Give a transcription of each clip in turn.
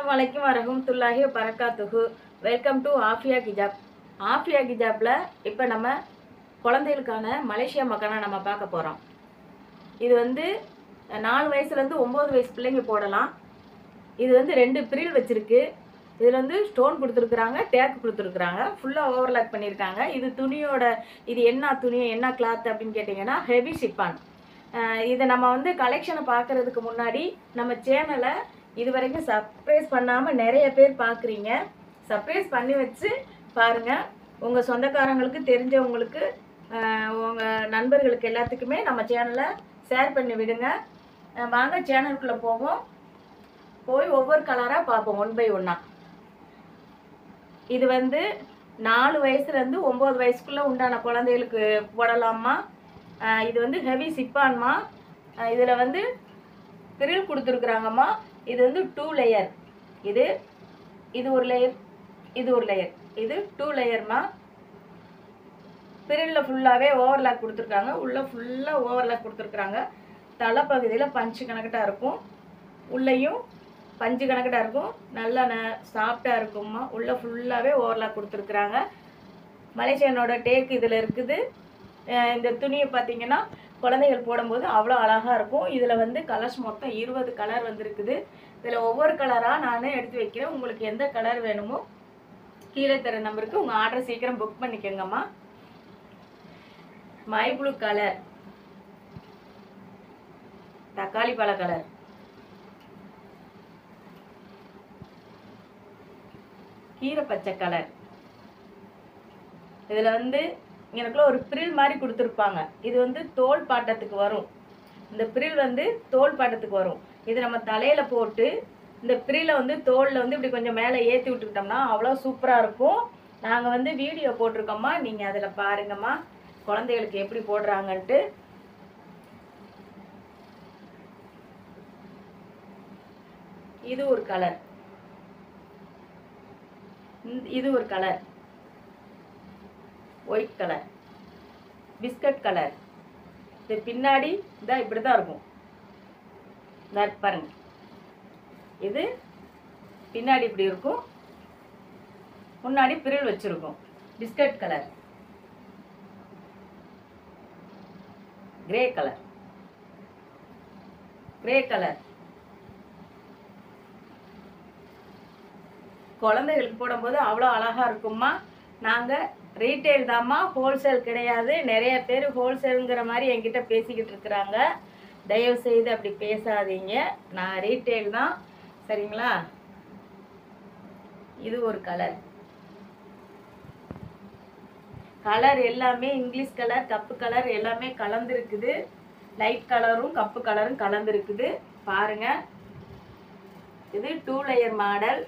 அஸ்ஸலாமு அலைக்கும் வரஹ்மத்துல்லாஹி வபரகாத்துஹு. வெல்கம் டு ஆஃபியா கிஜாப். ஆஃபியா கிஜாப்பில் இப்போ நம்ம குழந்தைகளுக்கான மலேசியா மக்கானா நம்ம பார்க்க போகிறோம். இது வந்து 4 வயசுலேருந்து 9 வயசு பிள்ளைங்க போடலாம். இது வந்து 2 பிரில் வச்சுருக்கு. இதில் வந்து ஸ்டோன் கொடுத்துருக்குறாங்க, டேக் கொடுத்துருக்குறாங்க, ஃபுல்லாக ஓவர்லாக் பண்ணியிருக்காங்க. இது துணியோட இது என்ன துணி என்ன கிளாத் அப்படின்னு கேட்டிங்கன்னா ஹெவி சிப்பான். இதை நம்ம வந்து கலெக்ஷனை பார்க்குறதுக்கு முன்னாடி நம்ம சேனலை இது வரைக்கும் சப்ஸ்கிரைப் பண்ணாமல் நிறைய பேர் பார்க்குறீங்க. சப்ஸ்கிரைப் பண்ணி வச்சு பாருங்கள். உங்கள் சொந்தக்காரங்களுக்கு தெரிஞ்சவங்களுக்கு உங்கள் நண்பர்களுக்கு எல்லாத்துக்குமே நம்ம சேனலை ஷேர் பண்ணி விடுங்க. வாங்க சேனலுக்குள்ளே போய் ஒவ்வொரு கலராக பார்ப்போம் ஒன் பை ஒன்னாக. இது வந்து 4 வயசுலேருந்து 9 வயசுக்குள்ளே உண்டான குழந்தைகளுக்கு போடலாமா. இது வந்து ஹெவி சிப்பான்மா. இதில் வந்து பிரில் கொடுத்துருக்குறாங்கம்மா. இது வந்து 2 லேயர். இது ஒரு லேயர், இது ஒரு லேயர், இது 2 லேயர்மா. பிரிலில் ஃபுல்லாகவே ஓவர்லாக் கொடுத்துருக்காங்க, உள்ளே ஃபுல்லாக ஓவர்லாக் கொடுத்துருக்குறாங்க. தலைப்பகுதியில் பஞ்சு கணக்கிட்டாக இருக்கும், உள்ளேயும் பஞ்சு கணக்கிட்டாக இருக்கும். நல்லா சாஃப்டாக இருக்கும்மா. உள்ளே ஃபுல்லாகவே ஓவர்லாக் கொடுத்துருக்குறாங்க. மலேசியனோட டேக் இதில் இருக்குது. இந்த துணியை பார்த்தீங்கன்னா குழந்தைகள் போடும்போது அவ்வளோ அழகாக இருக்கும். இதில் வந்து கலர்ஸ் மொத்தம் 20 கலர் வந்துருக்குது. இதில் ஒவ்வொரு கலராக நான் எடுத்து வைக்கிறேன். உங்களுக்கு எந்த கலர் வேணுமோ கீழே தர நம்பருக்கு உங்கள் ஆர்டர் சீக்கிரம் புக் பண்ணிக்கோங்கம்மா. மை ப்ளூ கலர், தக்காளி பழ கலர், கீரை பச்சை கலர். இதில் வந்து எனக்குள்ள ஒரு பிரில் மாதிரி கொடுத்துருப்பாங்க. இது வந்து தோல் பாட்டத்துக்கு வரும். இந்த பிரில் வந்து தோல் பாட்டத்துக்கு வரும். இது நம்ம தலையில் போட்டு இந்த பிரிலை வந்து தோலில் வந்து இப்படி கொஞ்சம் மேலே ஏற்றி விட்டுக்கிட்டோம்னா அவ்வளோ சூப்பராக இருக்கும். நாங்கள் வந்து வீடியோ போட்டிருக்கோம்மா, நீங்கள் அதில் பாருங்கம்மா குழந்தைகளுக்கு எப்படி போடுறாங்கன்ட்டு. இது ஒரு கலர், இது ஒரு colour, white colour, biscuit colour. இது பின்னாடி இதான் இப்படி தான் இருக்கும். பாருங்க, இது பின்னாடி இப்படி இருக்கும், முன்னாடி பிரில் வச்சிருக்கும். Biscuit colour, grey colour, grey colour. குழந்தைகளுக்கு போடும்போது அவ்வளோ அழகாக இருக்கும்மா. நாங்கள் ரீட்டைல் தாம்மா, ஹோல்சேல் கிடையாது. நிறைய பேர் ஹோல்சேலுங்கிற மாதிரி என்கிட்ட பேசிக்கிட்டு இருக்கிறாங்க. தயவு செய்து அப்படி பேசாதீங்க. நான் ரீட்டைல் தான், சரிங்களா. இது ஒரு கலர். கலர் எல்லாமே இங்கிலீஷ் கலர், கப்பு கலர் எல்லாமே கலந்துருக்குது. லைட் கலரும் கப்பு கலரும் கலந்துருக்குது. பாருங்க, இது 2 லேயர் மாடல்.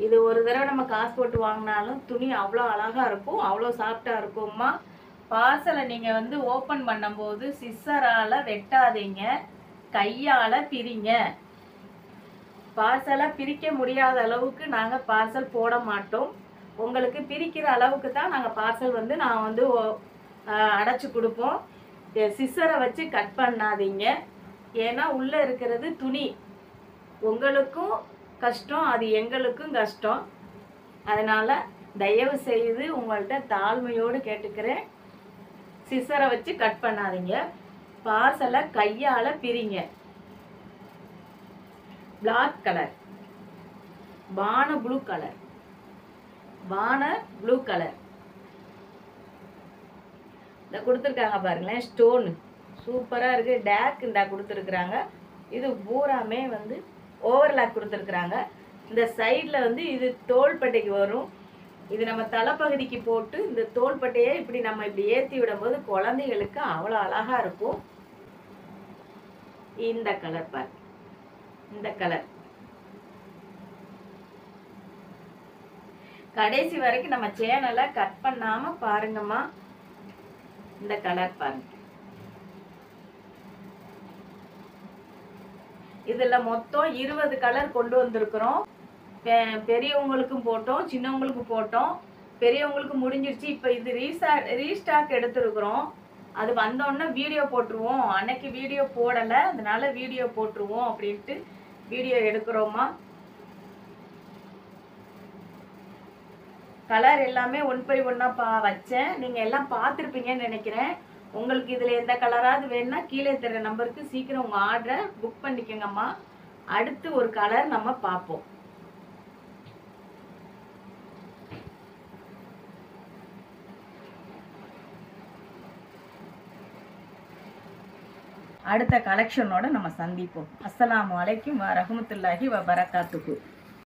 இது ஒரு தடவை நம்ம காசு போட்டு வாங்கினாலும் துணி அவ்வளோ அழகாக இருக்கும், அவ்வளோ சாஃப்டாக இருக்கும்மா. பார்சலை நீங்கள் வந்து ஓப்பன் பண்ணும்போது சிஸ்ஸரால் வெட்டாதீங்க, கையால் பிரிங்க. பார்சலை பிரிக்க முடியாத அளவுக்கு நாங்கள் பார்சல் போட மாட்டோம். உங்களுக்கு பிரிக்கிற அளவுக்கு தான் நாங்கள் பார்சல் வந்து நான் வந்து அடைச்சி கொடுப்போம். சிஸ்ஸரை வச்சு கட் பண்ணாதீங்க. ஏன்னா உள்ளே இருக்கிறது துணி. உங்களுக்கும் கஷ்டம், அது எங்களுக்கும் கஷ்டம். அதனால் தயவு செய்து உங்கள்கிட்ட தாழ்மையோடு கேட்டுக்கிறேன், சிசரை வச்சு கட் பண்ணாதீங்க. பார்சலை கையால் பிரிங்க. பிளாக் கலர், பான ப்ளூ கலர், பான ப்ளூ கலர். இந்த கொடுத்துருக்காங்க பாருங்களேன், ஸ்டோனு சூப்பராக இருக்குது. டேக் இந்த கொடுத்துருக்குறாங்க. இது பூராமே வந்து ஓவர்லாக் கொடுத்துருக்குறாங்க. இந்த சைடில் வந்து இது தோள்பட்டைக்கு வரும். இது நம்ம தலைப்பகுதிக்கு போட்டு இந்த தோள்பட்டையை இப்படி நம்ம இப்படி ஏற்றி விடும்போது குழந்தைகளுக்கு அவ்வளோ அழகாக இருக்கும். இந்த கலர் பாரு, இந்த கலர் கடைசி வரைக்கும் நம்ம சேனலை கட் பண்ணாமல் பாருங்கம்மா. இந்த கலர் பாருங்க. இதில் மொத்தம் 20 கலர் கொண்டு வந்திருக்கிறோம். பெரியவங்களுக்கும் போட்டோம், சின்னவங்களுக்கு போட்டோம். பெரியவங்களுக்கு முடிஞ்சிருச்சு. இப்போ இது ரீஸ்டாக் எடுத்துருக்குறோம். அது வந்தோடனே வீடியோ போட்டுருவோம். அன்னைக்கு வீடியோ போடலை, அதனால வீடியோ போட்டுருவோம் அப்படின்ட்டு வீடியோ எடுக்கிறோமா. கலர் எல்லாமே 1 by 1 வச்சேன். நீங்கள் எல்லாம் பார்த்துருப்பீங்கன்னு நினைக்கிறேன். உங்களுக்கு இதில் எந்த கலராவது வேணும்னா கீழே தர நம்பருக்கு சீக்கிரம் உங்கள் ஆர்டரை புக் பண்ணிக்கோங்கம்மா. அடுத்து ஒரு கலர் நம்ம பார்ப்போம். அடுத்த கலெக்ஷனோட நம்ம சந்திப்போம். அஸ்ஸலாமு அலைக்கும் வரஹ்மத்துல்லாஹி வபரகாத்துஹு.